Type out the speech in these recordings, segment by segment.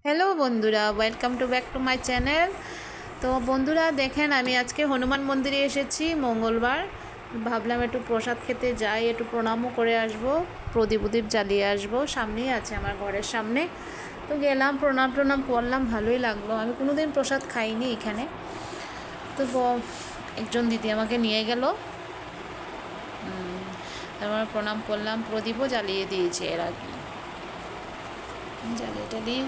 Hello বন্ধুরা, welcome to back to my channel. তো বন্ধুরা দেখেন, আমি আজকে হনুমান মন্দিরে এসেছি মঙ্গলবার। ভাবলাম একটু প্রসাদ খেতে যাই, একটু প্রণামও করে আসব, প্রদীপ উদীপ জ্বালিয়ে আসবো। সামনেই আছে আমার ঘরের সামনে। তো গেলাম, প্রণাম করলাম, ভালোই লাগলো। আমি কোনো দিন প্রসাদ খাইনি এখানে। তো একজন দিদি আমাকে নিয়ে গেল, তারপর প্রণাম করলাম, প্রদীপও জ্বালিয়ে দিয়েছে এর আগে। জ্বালিয়ে টালিয়ে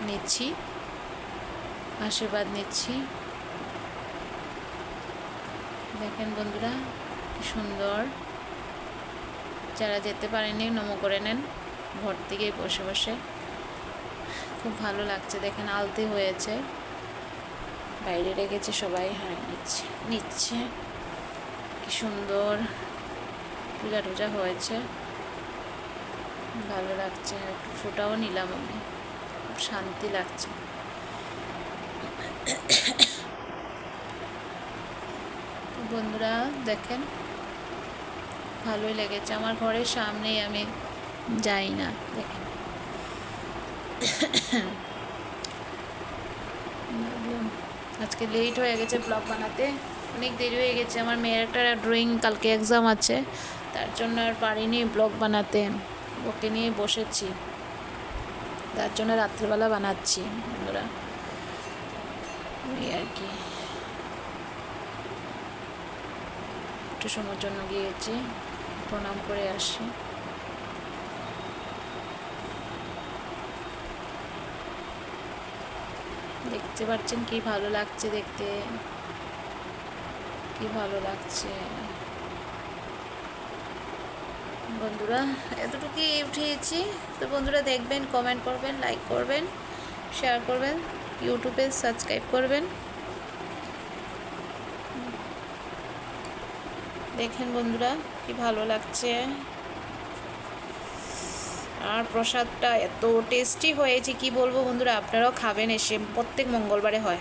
নিচ্ছি, আশীর্বাদ নিচ্ছি। দেখেন বন্ধুরা কি সুন্দর। যারা যেতে পারেনি নমো করে নেন ঘর থেকে বসে বসে। খুব ভালো লাগছে। দেখেন আলতি হয়েছে, বাইরে রেখেছে সবাই। হ্যাঁ, নিচ্ছে কি সুন্দর। পূজা টুজা হয়েছে, ভালো লাগছে। একটু ফোটাও নিলাম আমি, খুব শান্তি লাগছে। বন্ধুরা দেখেন, ভালোই লেগেছে। আমার ঘরের সামনেই, আমি যাই না। দেখেন আজকে লেট হয়ে গেছে ব্লগ বানাতে, অনেক দেরি হয়ে গেছে। আমার মেয়ের একটা ড্রয়িং কালকে এক্সাম আছে, তার জন্য আর পারিনি ব্লগ বানাতে। ওকে নিয়ে বসেছি, তার জন্য রাত্রিবেলা বানাচ্ছি বন্ধুরা। ওই আর কি, একটু সময়ের জন্য গিয়েছি, প্রণাম করে আসি। দেখতে পাচ্ছেন কি ভালো লাগছে দেখতে, কি ভালো লাগছে বন্ধুরা। এতটুকুই উঠিয়েছি। তো বন্ধুরা দেখবেন, কমেন্ট করবেন, লাইক করবেন, শেয়ার করবেন, ইউটিউবে সাবস্ক্রাইব করবেন। দেখেন বন্ধুরা কি ভালো লাগছে। আর প্রসাদটা এত টেস্টি হয়েছে কি বলবো বন্ধুরা, আপনারাও খাবেন এসে, প্রত্যেক মঙ্গলবারে হয়।